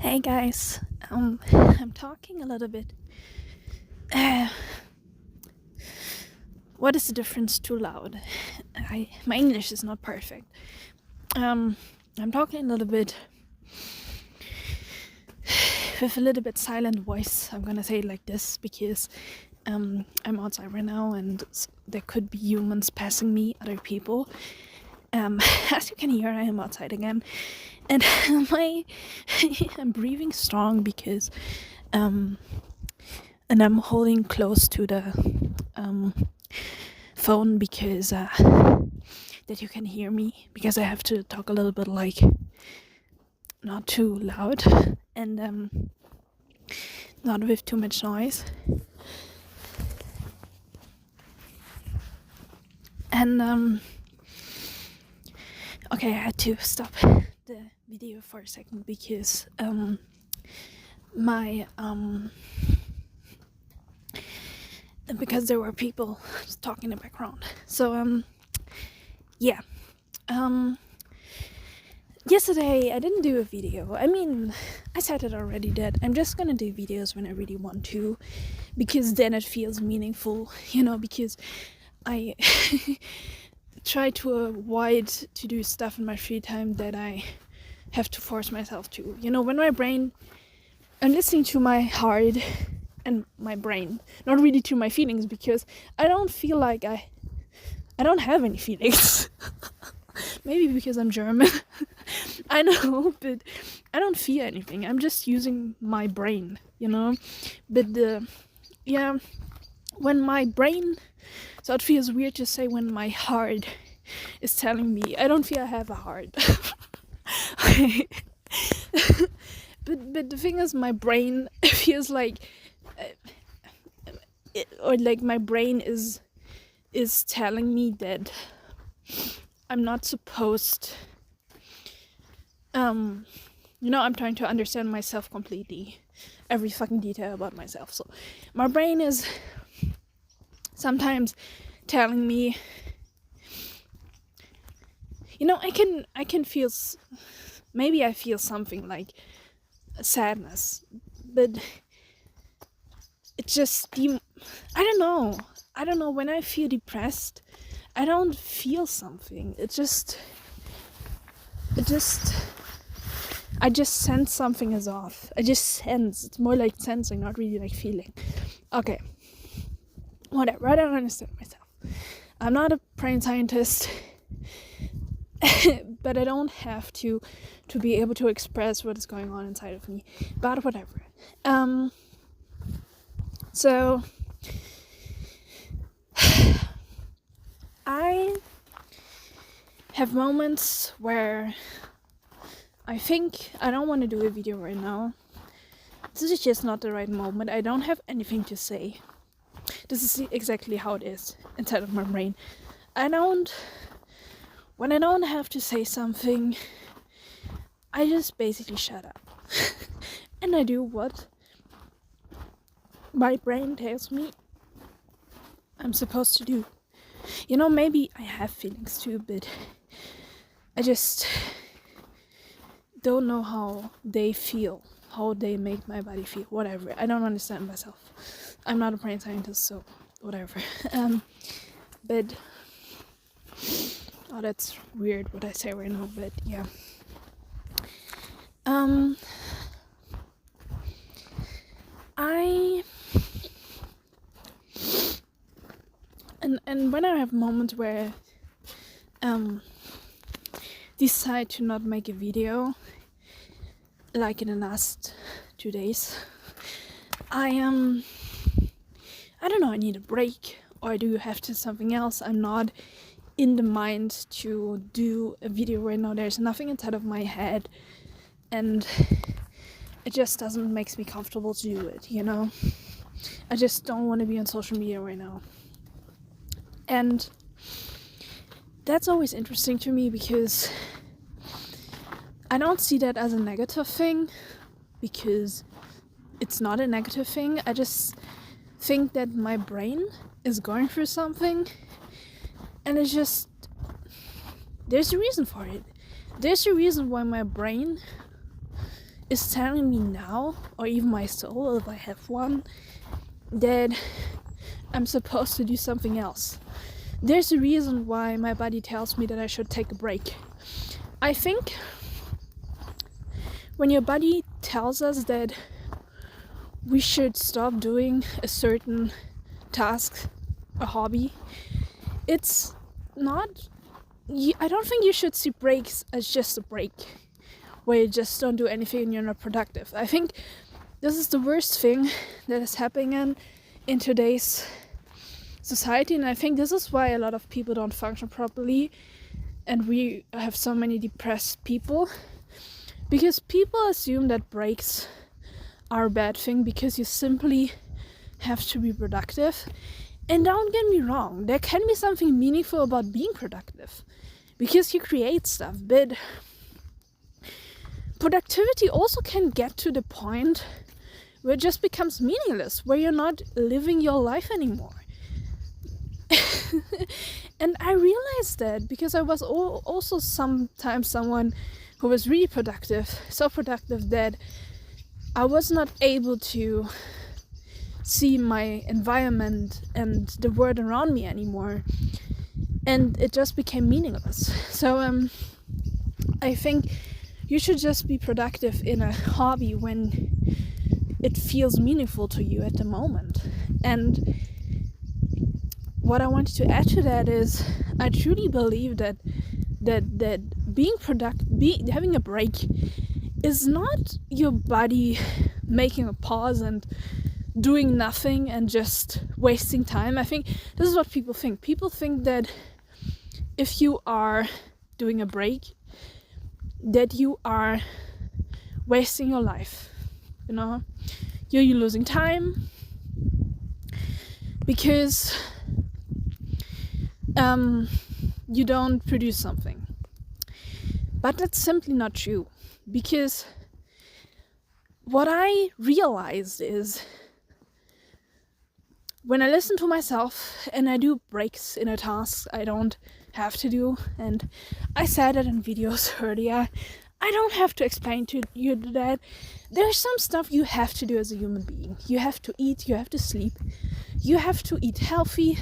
Hey guys, I'm talking a little bit. Uh, what is the difference too loud? My English is not perfect. I'm talking a little bit with a little bit silent voice. I'm gonna say it like this because I'm outside right now and there could be humans passing me, other people. As you can hear, I am outside again, and I'm breathing strong because and I'm holding close to the phone because that you can hear me, because I have to talk a little bit like not too loud and not with too much noise. And okay, I had to stop the video for a second because because there were people talking in the background. So yeah. Yesterday I didn't do a video. I mean, I said it already that I'm just gonna do videos when I really want to, because then it feels meaningful, because I try to avoid to do stuff in my free time that I have to force myself to. When my brain, I'm listening to my heart and my brain, not really to my feelings, because I don't feel like I don't have any feelings. Maybe because I'm German. I know, but I don't feel anything. I'm just using my brain, But yeah, when my brain, so it feels weird to say when my heart is telling me. I don't feel I have a heart. But the thing is, my brain feels like, or like my brain is telling me that I'm not supposed. I'm trying to understand myself completely, every fucking detail about myself. So my brain is sometimes telling me, I can feel, maybe I feel something like sadness, but it's just I don't know, when I feel depressed, I don't feel something. I just sense something is off. I just sense. It's more like sensing, not really like feeling. Okay. Whatever. I don't understand myself. I'm not a brain scientist, but I don't have to be able to express what is going on inside of me. But whatever. So I have moments where I think I don't want to do a video right now. This is just not the right moment. I don't have anything to say. This is exactly how it is inside of my brain. When I don't have to say something, I just basically shut up. And I do what my brain tells me I'm supposed to do. Maybe I have feelings too, but I just don't know how they feel, how they make my body feel, whatever. I don't understand myself. I'm not a brain scientist, so whatever. But that's weird what I say right now, but yeah. And when I have moments where decide to not make a video, like in the last 2 days, I don't know, I need a break, or I do have to something else. I'm not in the mind to do a video right now. There's nothing inside of my head, and it just doesn't make me comfortable to do it, I just don't want to be on social media right now. And that's always interesting to me, because I don't see that as a negative thing, because it's not a negative thing. I just think that my brain is going through something, and it's just, there's a reason for it. There's a reason why my brain is telling me now, or even my soul, if I have one, that I'm supposed to do something else. There's a reason why my body tells me that I should take a break. I think when your body tells us that we should stop doing a certain task, a hobby, it's not, I don't think you should see breaks as just a break where you just don't do anything and you're not productive. I think this is the worst thing that is happening in today's society, and I think this is why a lot of people don't function properly and we have so many depressed people, because people assume that breaks are a bad thing because you simply have to be productive. And don't get me wrong, there can be something meaningful about being productive because you create stuff, but productivity also can get to the point where it just becomes meaningless, where you're not living your life anymore. And I realized that because I was also sometimes someone who was really productive, so productive that I was not able to see my environment and the world around me anymore, and it just became meaningless. So I think you should just be productive in a hobby when it feels meaningful to you at the moment. And what I wanted to add to that is I truly believe that being having a break is not your body making a pause and doing nothing and just wasting time. I think this is what people think. People think that if you are doing a break, that you are wasting your life. You know, you're losing time because you don't produce something. But that's simply not true, because what I realized is when I listen to myself and I do breaks in a task I don't have to do, and I said it in videos earlier, I don't have to explain to you that there's some stuff you have to do as a human being. You have to eat, you have to sleep, you have to eat healthy,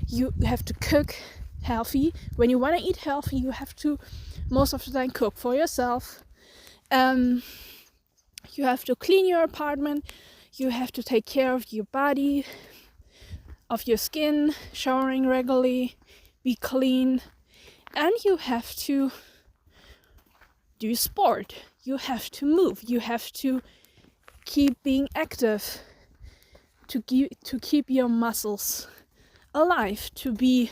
you have to cook healthy. When you want to eat healthy, you have to most of the time cook for yourself. You have to clean your apartment, you have to take care of your body, of your skin, showering regularly, be clean, and you have to do sport. You have to move, you have to keep being active, to keep your muscles alive, to be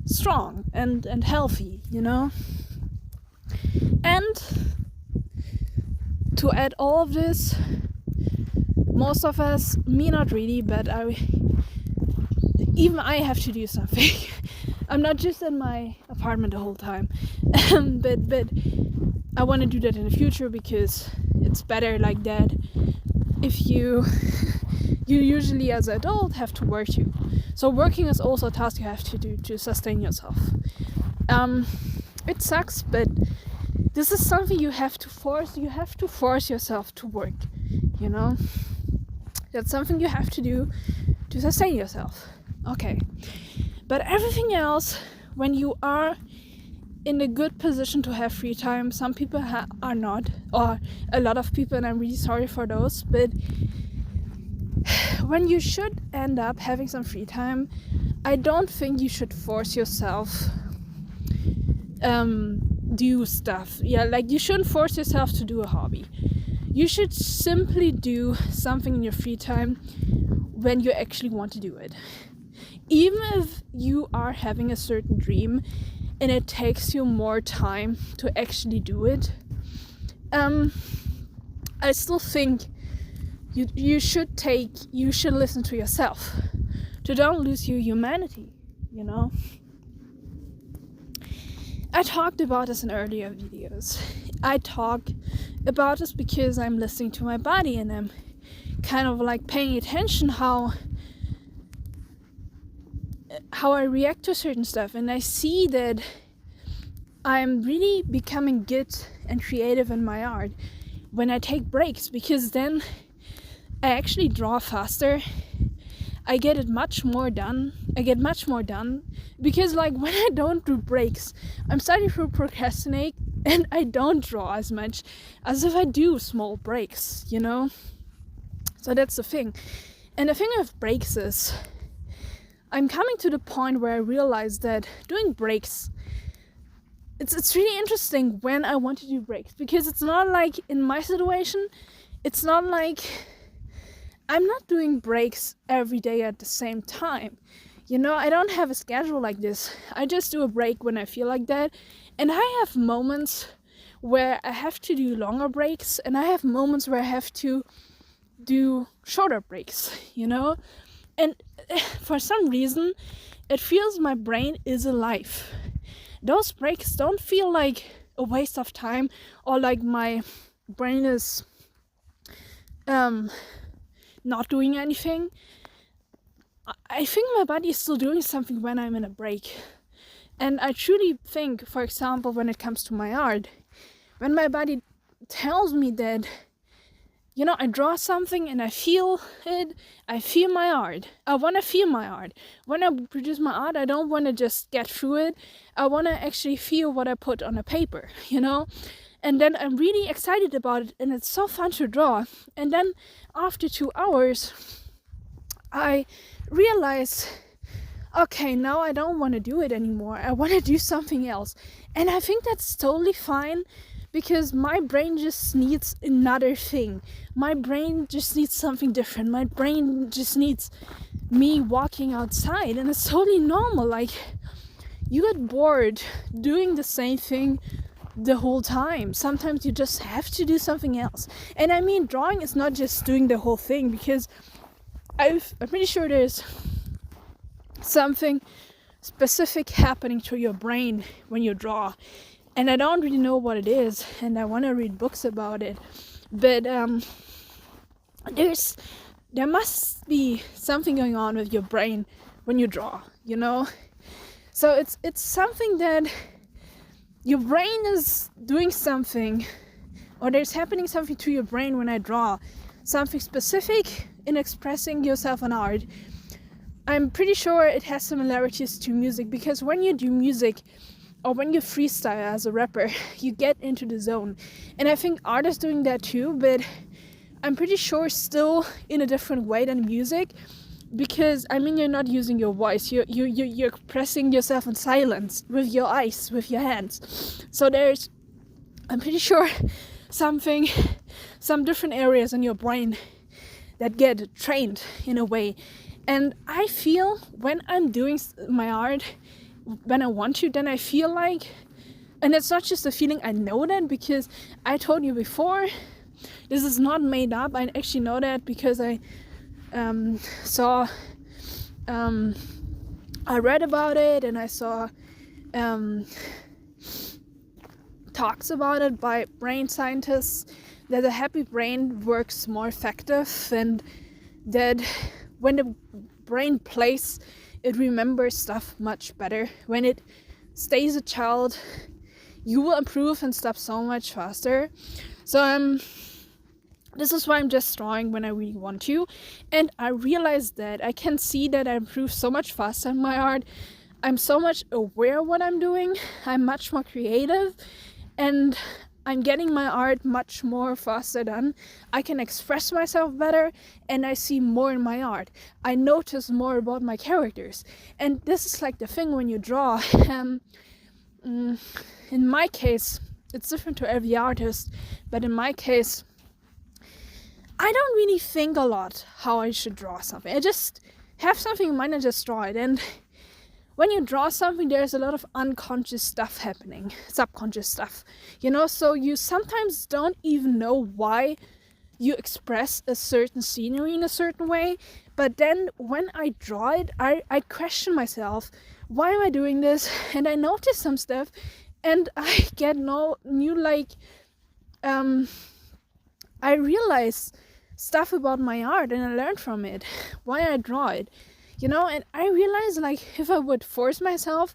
strong and healthy, you know. And to add all of this, most of us, me not really, but even I have to do something. I'm not just in my apartment the whole time, but I want to do that in the future because it's better like that. If you usually as an adult have to work too, so working is also a task you have to do to sustain yourself. It sucks, but this is something you have to force. You have to force yourself to work, you know. That's something you have to do to sustain yourself. Okay, but everything else, when you are in a good position to have free time, some people are not, or a lot of people, and I'm really sorry for those, but when you should end up having some free time, I don't think you should force yourself do stuff. Yeah, like you shouldn't force yourself to do a hobby. You should simply do something in your free time when you actually want to do it. Even if you are having a certain dream and it takes you more time to actually do it, I still think you should listen to yourself, to don't lose your humanity, you know. I talked about this in earlier videos. I talk about this because I'm listening to my body and I'm kind of like paying attention how I react to certain stuff, and I see that I'm really becoming good and creative in my art when I take breaks, because then I actually draw faster. I get it much more done. I get much more done because, like, when I don't do breaks, I'm starting to procrastinate and I don't draw as much as if I do small breaks, you know? So that's the thing. And the thing with breaks is I'm coming to the point where I realize that doing breaks, it's really interesting when I want to do breaks, because it's not like in my situation, it's not like I'm not doing breaks every day at the same time. You know, I don't have a schedule like this. I just do a break when I feel like that. And I have moments where I have to do longer breaks, and I have moments where I have to do shorter breaks, you know? And for some reason, it feels my brain is alive. Those breaks don't feel like a waste of time or like my brain is not doing anything. I think my body is still doing something when I'm in a break. And I truly think, for example, when it comes to my art, when my body tells me that, you know, I draw something and I feel it, I feel my art. I want to feel my art. When I produce my art, I don't want to just get through it. I want to actually feel what I put on a paper, you know? And then I'm really excited about it, and it's so fun to draw. And then after 2 hours, I realize, okay, now I don't want to do it anymore. I want to do something else. And I think that's totally fine, because my brain just needs another thing. My brain just needs something different. My brain just needs me walking outside, and it's totally normal. Like, you get bored doing the same thing the whole time. Sometimes you just have to do something else. And I mean, drawing is not just doing the whole thing, because I'm pretty sure there's something specific happening to your brain when you draw, and I don't really know what it is, and I want to read books about it, but there must be something going on with your brain when you draw, you know? So it's something that your brain is doing something, or there's happening something to your brain when I draw something specific in expressing yourself in art. I'm pretty sure it has similarities to music, because when you do music or when you freestyle as a rapper, you get into the zone. And I think art is doing that too, but I'm pretty sure still in a different way than music, because I mean, you're not using your voice, you're expressing yourself in silence with your eyes, with your hands. So there's, I'm pretty sure, some different areas in your brain that get trained in a way. And I feel when I'm doing my art, when I want to, then I feel like, and it's not just a feeling, I know that, because I told you before, this is not made up. I actually know that because I saw, I read about it, and I saw talks about it by brain scientists, that a happy brain works more effective, and that when the brain plays, it remembers stuff much better. When it stays a child, you will improve and stuff so much faster. So this is why I'm just drawing when I really want to, and I realized that I can see that I improve so much faster in my art. I'm so much aware of what I'm doing. I'm much more creative, and I'm getting my art much more faster done. I can express myself better, and I see more in my art. I notice more about my characters. And this is like the thing when you draw. In my case, it's different to every artist, but in my case, I don't really think a lot how I should draw something. I just have something in mind and just draw it. And when you draw something, there's a lot of unconscious stuff happening, subconscious stuff, you know, so you sometimes don't even know why you express a certain scenery in a certain way. But then when I draw it, I question myself, why am I doing this? And I notice some stuff, and I get I realize stuff about my art, and I learn from it, why I draw it. You know, and I realized, like, if I would force myself,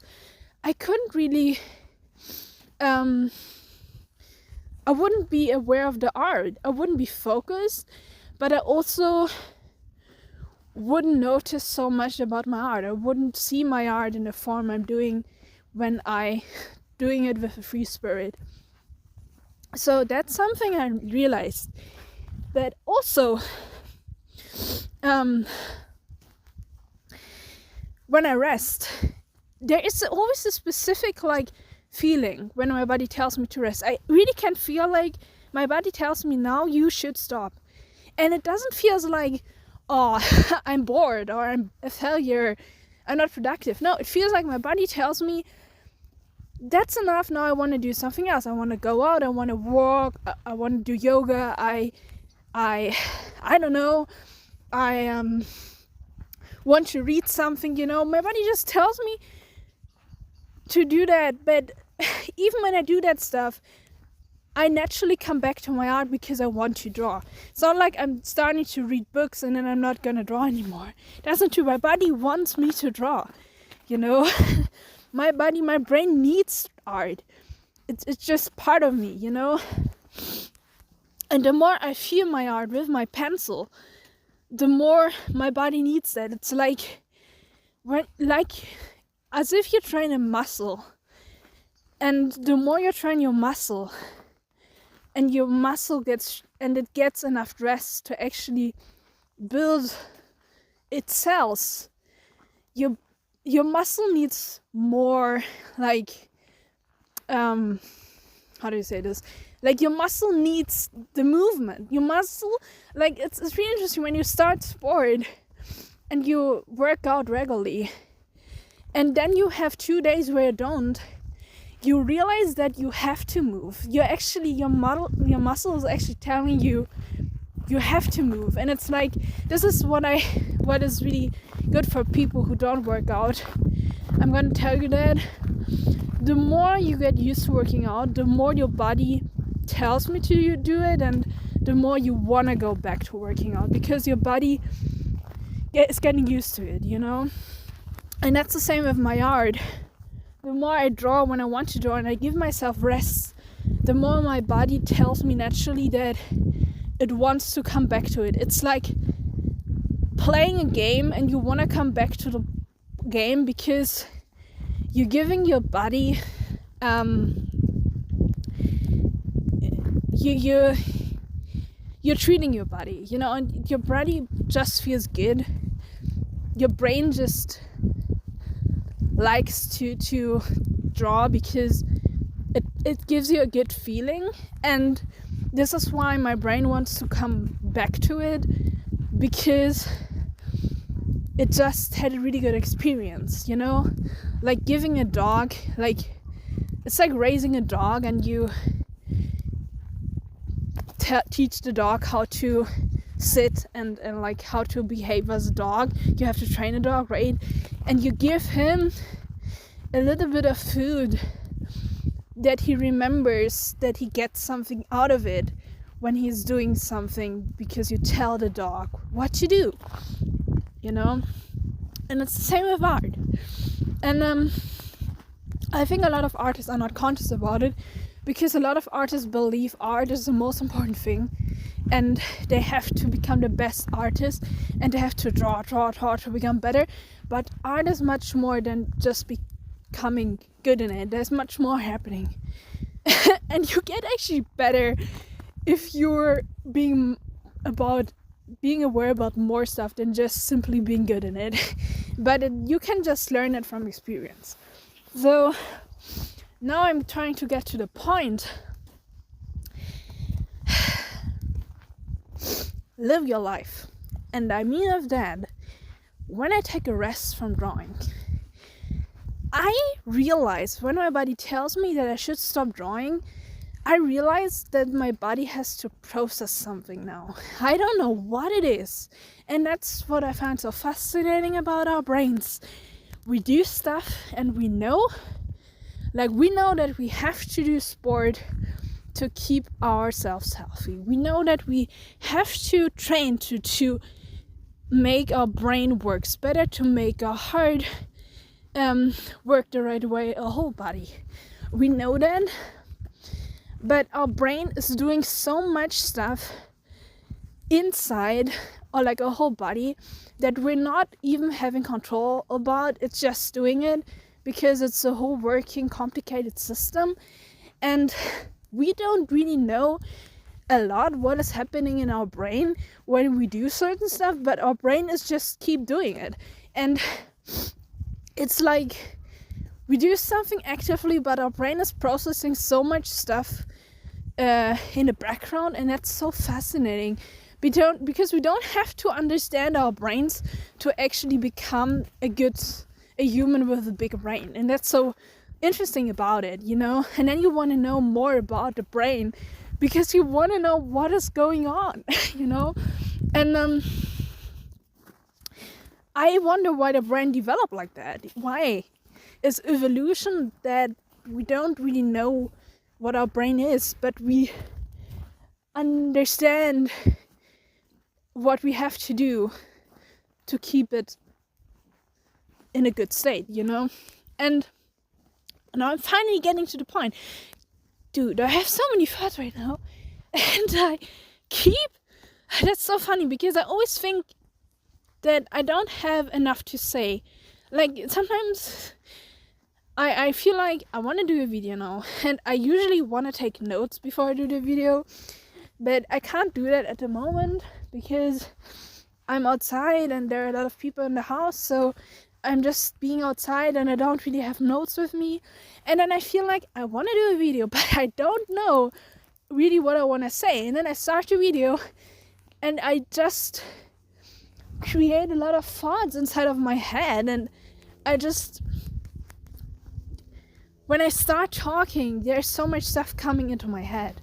I couldn't really I wouldn't be aware of the art. I wouldn't be focused, but I also wouldn't notice so much about my art. I wouldn't see my art in the form I'm doing when I doing it with a free spirit. So that's something I realized. But also, when I rest, there is always a specific feeling when my body tells me to rest. I really can feel like my body tells me now you should stop. And it doesn't feel like, oh, I'm bored or I'm a failure, I'm not productive. No, it feels like my body tells me that's enough. Now I want to do something else. I want to go out, I want to walk, I want to do yoga, I don't know, I want to read something, my body just tells me to do that. But even when I do that stuff, I naturally come back to my art because I want to draw. It's not like I'm starting to read books and then I'm not gonna draw anymore. That's not true. My body wants me to draw, my body, my brain needs art. It's just part of me, and the more I feel my art with my pencil, the more my body needs that. It's like as if you train a muscle, and the more you train your muscle, and your muscle gets enough rest to actually build its cells, your muscle needs more how do you say this? Your muscle needs the movement. Your muscle, it's really interesting when you start sport and you work out regularly, and then you have 2 days where you don't. You realize that you have to move. Your muscle is actually telling you have to move. And it's this is what is really good for people who don't work out. I'm gonna tell you that the more you get used to working out, the more your body tells me to do it, and the more you wanna go back to working out because your body is getting used to it, And that's the same with my art. The more I draw when I want to draw and I give myself rest, the more my body tells me naturally that it wants to come back to it. It's like playing a game and you want to come back to the game because you're giving your body you're treating your body, and your body just feels good. Your brain just likes to draw because it gives you a good feeling, and this is why my brain wants to come back to it, because it just had a really good experience, like giving a dog, it's like raising a dog, and you teach the dog how to sit and how to behave as a dog. You have to train a dog, right? And you give him a little bit of food that he remembers, that he gets something out of it when he's doing something, because you tell the dog what to do, and it's the same with art. And I think a lot of artists are not conscious about it, because a lot of artists believe art is the most important thing, and they have to become the best artist, and they have to draw to become better. But art is much more than just becoming good in it. There's much more happening. And you get actually better if you're being aware about more stuff than just simply being good in it. But you can just learn it from experience. So now I'm trying to get to the point. Live your life. And I mean of that, when I take a rest from drawing, I realize when my body tells me that I should stop drawing, I realize that my body has to process something now. I don't know what it is. And that's what I find so fascinating about our brains. We do stuff and we know that we have to do sport to keep ourselves healthy. We know that we have to train to make our brain works better, to make our heart work the right way, our whole body. We know that. But our brain is doing so much stuff inside, or like our whole body, that we're not even having control about. It's just doing it because it's a whole working, complicated system. And we don't really know a lot what is happening in our brain when we do certain stuff, but our brain is just keep doing it. And it's like we do something actively, but our brain is processing so much stuff in the background, and that's so fascinating. Because we don't have to understand our brains to actually become a human with a big brain, and that's so interesting about it, you know. And then you want to know more about the brain because you want to know what is going on, you know. And I wonder why the brain developed like that. Why is evolution that we don't really know what our brain is, but we understand what we have to do to keep it in a good state, you know. And now I'm finally getting to the point. Dude, I have so many thoughts right now, and that's so funny because I always think that I don't have enough to say. Like, sometimes I feel like I want to do a video now, and I usually want to take notes before I do the video, but I can't do that at the moment because I'm outside and there are a lot of people in the house, so I'm just being outside and I don't really have notes with me. And then I feel like I want to do a video, but I don't know really what I want to say. And then I start the video and I just create a lot of thoughts inside of my head, and when I start talking, there's so much stuff coming into my head.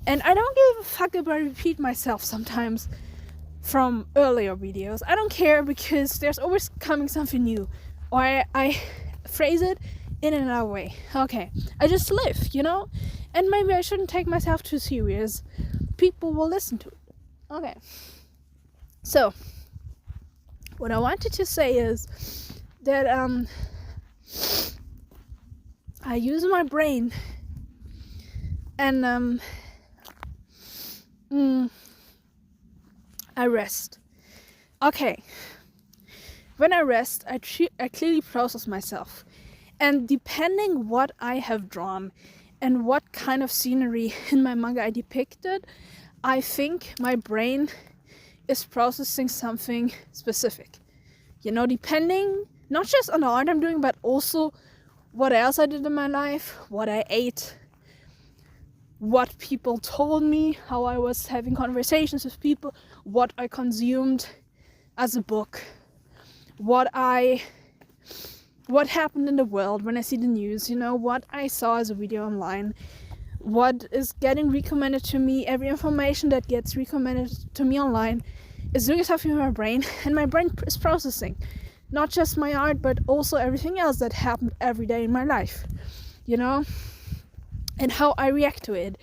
And I don't give a fuck if I repeat myself sometimes from earlier videos. I don't care because there's always coming something new. Or I phrase it in another way. Okay, I just live, you know? And maybe I shouldn't take myself too serious. People will listen to it. Okay. So, what I wanted to say is that I use my brain and I rest. Okay. When I rest, I clearly process myself. And depending what I have drawn and what kind of scenery in my manga I depicted, I think my brain is processing something specific. You know, depending not just on the art I'm doing, but also what else I did in my life, what I ate, what people told me, how I was having conversations with people, what I consumed as a book, what happened in the world when I see the news, you know, what I saw as a video online, what is getting recommended to me, every information that gets recommended to me online is doing something in my brain, and my brain is processing not just my art, but also everything else that happened every day in my life, you know, and how I react to it.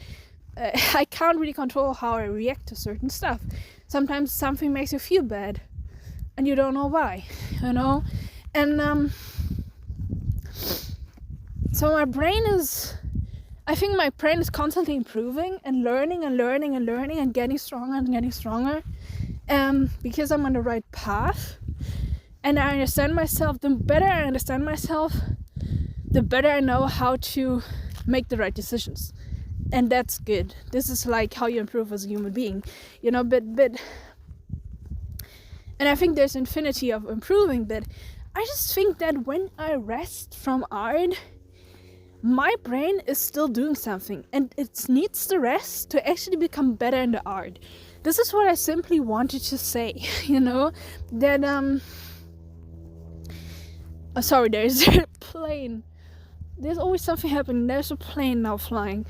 I can't really control how I react to certain stuff. Sometimes something makes you feel bad, and you don't know why, you know, and so I think my brain is constantly improving and learning and getting stronger, because I'm on the right path. And I understand myself. The better I understand myself, the better I know how to make the right decisions. And that's good. This is like how you improve as a human being, you know, but and I think there's infinity of improving, but I just think that when I rest from art, my brain is still doing something, and it needs the rest to actually become better in the art. This is what I simply wanted to say, you know, that oh, sorry, there's a plane. There's always something happening. There's a plane now flying.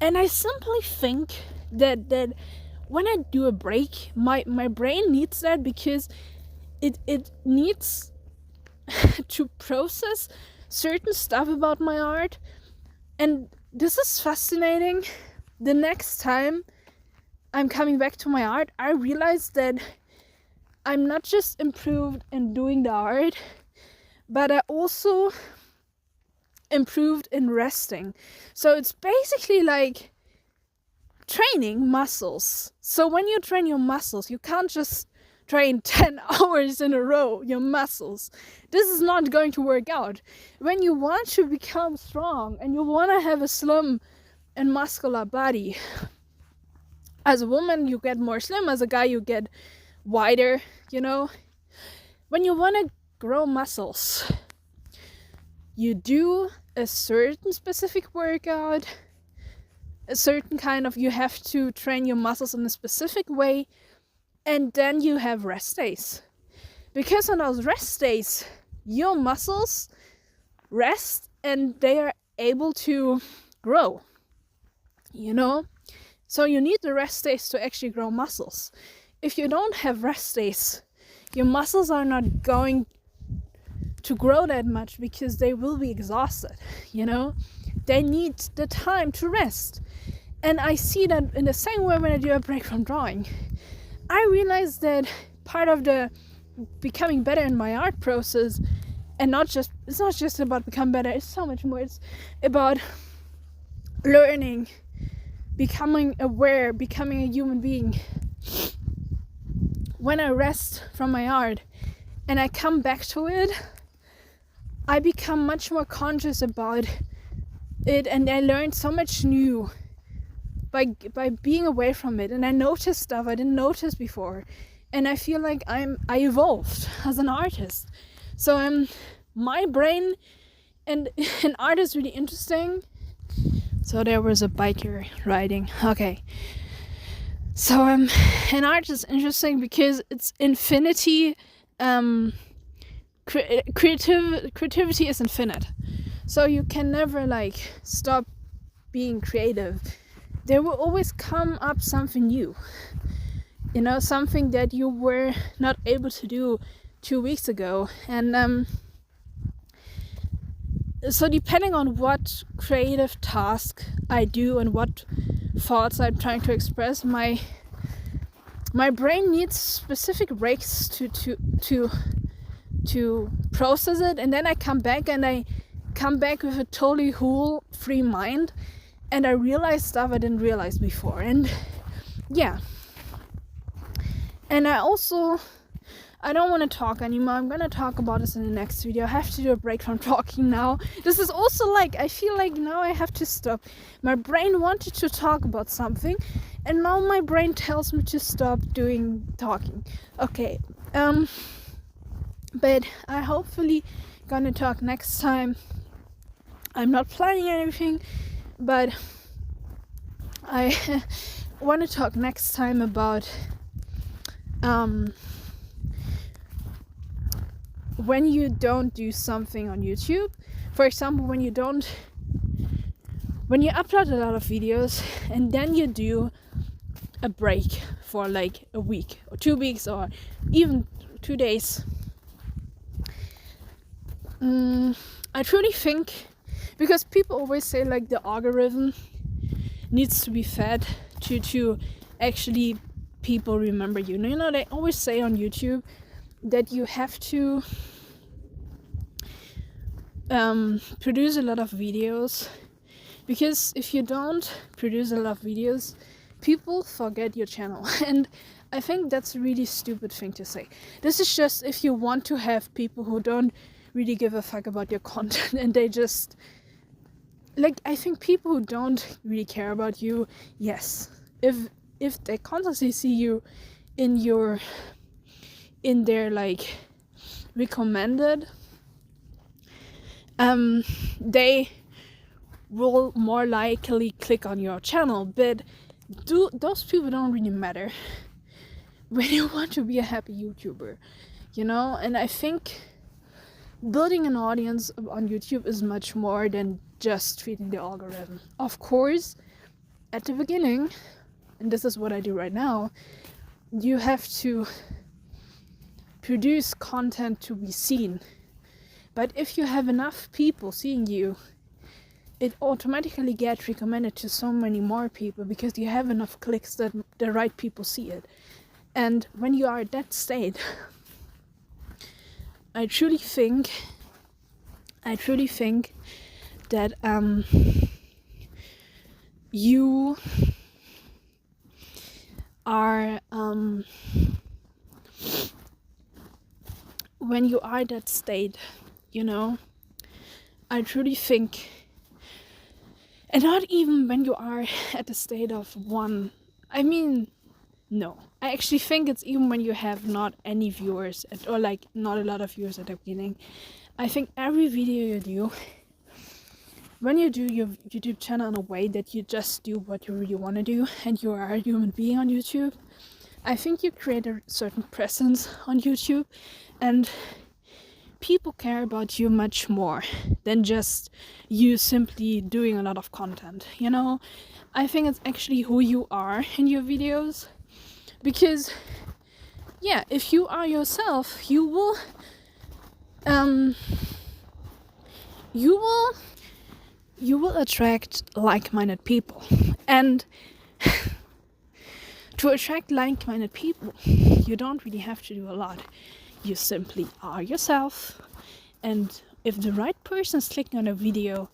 And I simply think that when I do a break, my brain needs that because it needs to process certain stuff about my art. And this is fascinating. The next time I'm coming back to my art, I realize that I'm not just improved in doing the art, but I also improved in resting. So it's basically like training muscles. So when you train your muscles, you can't just train 10 hours in a row your muscles. This is not going to work out. When you want to become strong and you want to have a slim and muscular body, as a woman you get more slim, as a guy you get wider, you know. When you want to grow muscles, you do a certain specific workout, a certain kind of, you have to train your muscles in a specific way, and then you have rest days. Because on those rest days, your muscles rest and they are able to grow, you know? So you need the rest days to actually grow muscles. If you don't have rest days, your muscles are not going to grow that much because they will be exhausted, you know? They need the time to rest. And I see that in the same way when I do a break from drawing. I realized that part of the becoming better in my art process, and it's not just about becoming better, it's so much more. It's about learning, becoming aware, becoming a human being. When I rest from my art and I come back to it, I become much more conscious about it, and I learned so much new by being away from it, and I noticed stuff I didn't notice before, and I feel like I evolved as an artist. So my brain and art is really interesting. So there was a biker riding. Okay. So an art is interesting because it's infinity. Creativity is infinite. So you can never like stop being creative. There will always come up something new, you know, something that you were not able to do 2 weeks ago. And so depending on what creative task I do and what thoughts I'm trying to express, my brain needs specific breaks to process it, and then I come back with a totally whole free mind, and I realize stuff I didn't realize before. And yeah, and I don't want to talk anymore. I'm gonna talk about this in the next video. I have to do a break from talking now. This is also like, I feel like now I have to stop. My brain wanted to talk about something, and now my brain tells me to stop talking. Okay, but I hopefully gonna talk next time. I'm not planning anything, but I want to talk next time about when you don't do something on YouTube. For example, when you upload a lot of videos and then you do a break for like a week or 2 weeks or even 2 days. I truly think, because people always say like the algorithm needs to be fed to actually people remember you. You know, they always say on YouTube that you have to produce a lot of videos, because if you don't produce a lot of videos, people forget your channel. And I think that's a really stupid thing to say. This is just if you want to have people who don't really give a fuck about your content, and they just like, I think people who don't really care about you, yes, if they constantly see you in their like recommended, they will more likely click on your channel. But those people don't really matter when you want to be a happy YouTuber, you know. And I think building an audience on YouTube is much more than just feeding the algorithm. Of course, at the beginning, and this is what I do right now, you have to produce content to be seen. But if you have enough people seeing you, it automatically gets recommended to so many more people, because you have enough clicks that the right people see it. And when you are at that state, I truly think that you are when you are that state, you know, I truly think, and not even when you are at the state of one, I mean, no, I actually think it's even when you have not any viewers or like not a lot of viewers at the beginning. I think every video you do, when you do your YouTube channel in a way that you just do what you really want to do and you are a human being on YouTube, I think you create a certain presence on YouTube, and people care about you much more than just you simply doing a lot of content, you know? I think it's actually who you are in your videos, because yeah, if you are yourself, you will attract like-minded people. And to attract like-minded people, you don't really have to do a lot. You simply are yourself, and if the right person is clicking on a video,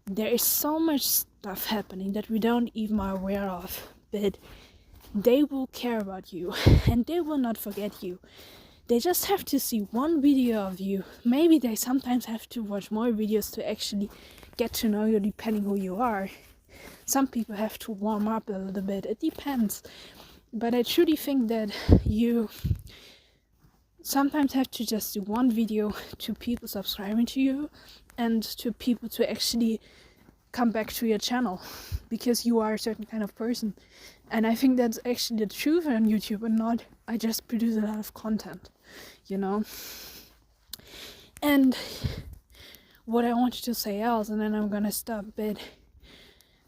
there is so much stuff happening that we don't even are aware of, but they will care about you and they will not forget you. They just have to see one video of you. Maybe they sometimes have to watch more videos to actually get to know you, depending who you are. Some people have to warm up a little bit, it depends. But I truly think that you sometimes have to just do one video to people subscribing to you and to people to actually come back to your channel, because you are a certain kind of person. And I think that's actually the truth on YouTube, and not I just produce a lot of content, you know. And what I wanted to say else, and then I'm gonna stop, but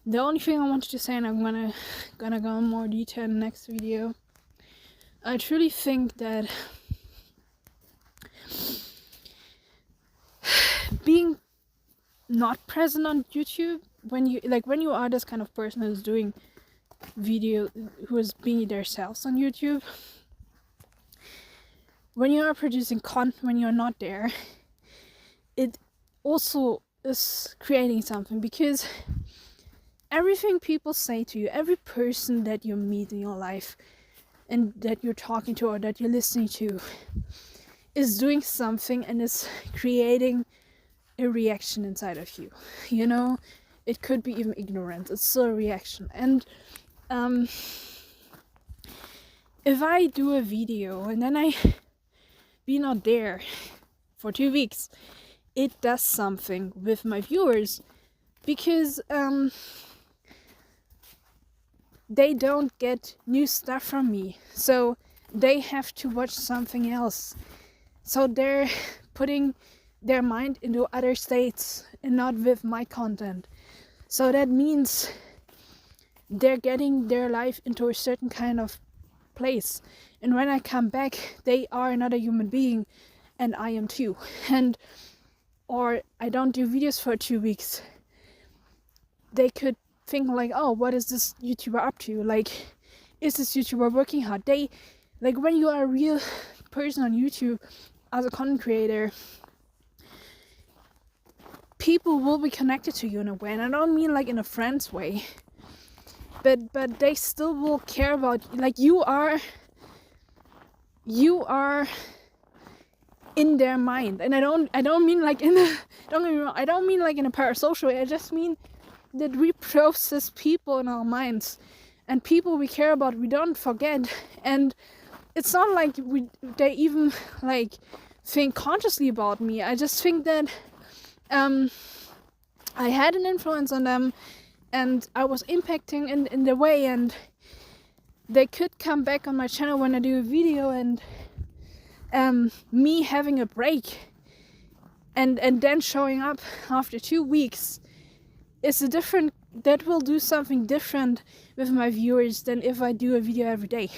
the only thing I wanted to say, and I'm gonna go in more detail in the next video, I truly think that being not present on YouTube, when you are this kind of person who's doing video, who is being themselves on YouTube, when you are producing content, when you're not there, it also is creating something, because everything people say to you, every person that you meet in your life and that you're talking to or that you're listening to, is doing something and is creating a reaction inside of you, you know. It could be even ignorance, it's still a reaction. And if I do a video and then I be not there for 2 weeks, it does something with my viewers, because they don't get new stuff from me, so they have to watch something else. So they're putting their mind into other states and not with my content. So that means they're getting their life into a certain kind of place, and when I come back, they are another human being, and I am too. And or I don't do videos for 2 weeks, they could think like, oh, what is this YouTuber up to? Like, is this YouTuber working hard? They, like, when you are a real person on YouTube as a content creator, people will be connected to you in a way, and I don't mean like in a friend's way, but they still will care about you. Like, you are in their mind, and I don't mean like in a, don't get me wrong, I don't mean like in a parasocial way. I just mean that we process people in our minds, and people we care about we don't forget. And it's not like they even like think consciously about me. I just think that I had an influence on them, and I was impacting in the way, and they could come back on my channel when I do a video, and me having a break and then showing up after 2 weeks is a different, that will do something different with my viewers than if I do a video every day.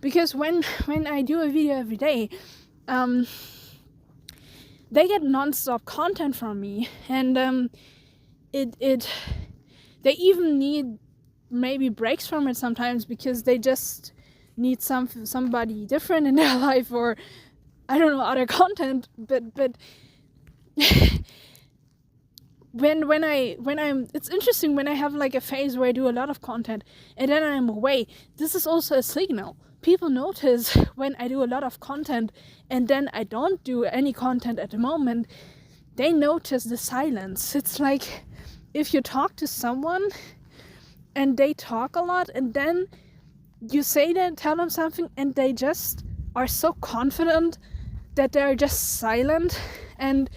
Because when I do a video every day, they get non-stop content from me, and they even need maybe breaks from it sometimes, because they just need somebody different in their life, or I don't know, other content, but when I'm it's interesting when I have like a phase where I do a lot of content and then I'm away. This is also a signal. People notice when I do a lot of content and then I don't do any content at the moment. They notice the silence. It's like if you talk to someone and they talk a lot and then you say that, tell them something, and they just are so confident that they're just silent. And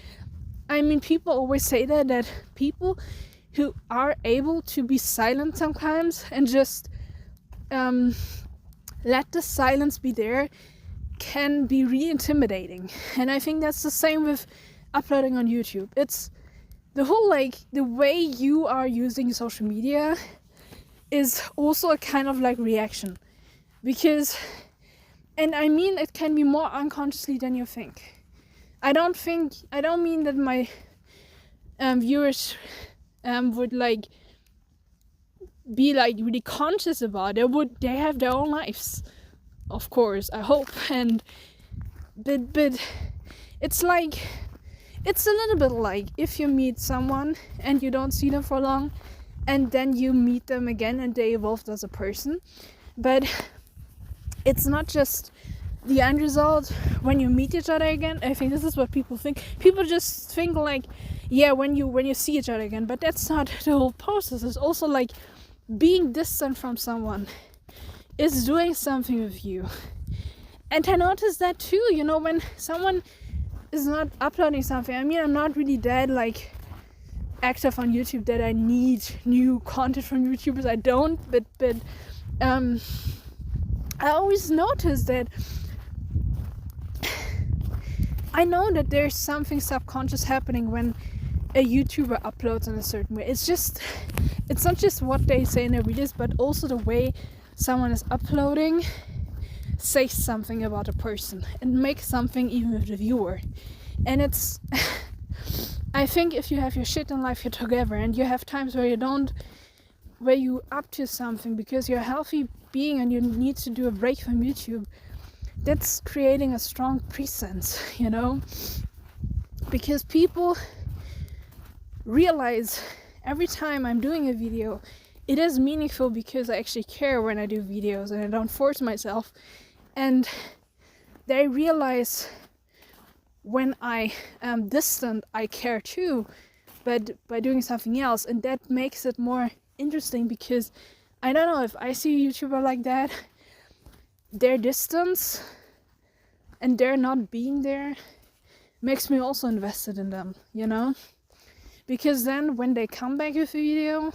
I mean, people always say that people who are able to be silent sometimes and just let the silence be there can be really intimidating. And I think that's the same with uploading on YouTube. It's the whole, like, the way you are using social media is also a kind of like reaction, because, and I mean, it can be more unconsciously than you think. I don't mean that my viewers would like be like really conscious about it. They have their own lives, of course, I hope. And but it's like, it's a little bit like if you meet someone and you don't see them for long and then you meet them again and they evolved as a person. But it's not just the end result when you meet each other again. I think this is what people think. People just think like, yeah, when you see each other again, but that's not the whole process. It's also like being distant from someone is doing something with you. And I noticed that too, you know, when someone is not uploading something. I mean, I'm not really that like active on YouTube that I need new content from YouTubers. I don't, but I always notice that I know that there's something subconscious happening when a YouTuber uploads in a certain way. It's not just what they say in their videos, but also the way someone is uploading says something about a person and makes something even with the viewer. And it's I think if you have your shit in life together and you have times where you up to something because you're a healthy being and you need to do a break from YouTube, that's creating a strong presence, you know, because people realize every time I'm doing a video it is meaningful because I actually care when I do videos and I don't force myself. And they realize when I am distant, I care too, but by doing something else. And that makes it more interesting because I don't know, if I see a YouTuber like that, their distance and their not being there makes me also invested in them, you know? Because then when they come back with a video,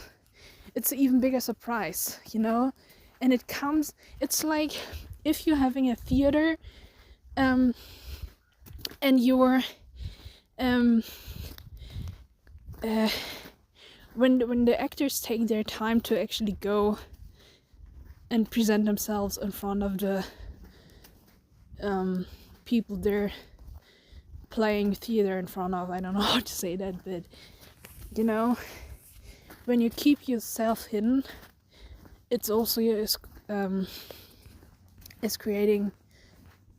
it's an even bigger surprise, you know? And it's like if you're having a theater and you're when the actors take their time to actually go and present themselves in front of the people they're playing theater in front of. I don't know how to say that, but you know, when you keep yourself hidden, it's also is creating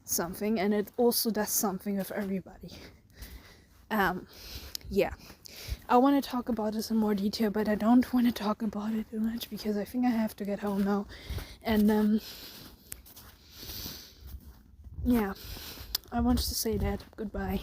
something, and it also does something with everybody. Yeah, I want to talk about this in more detail, but I don't want to talk about it too much because I think I have to get home now. And yeah, I wanted to say that. Goodbye.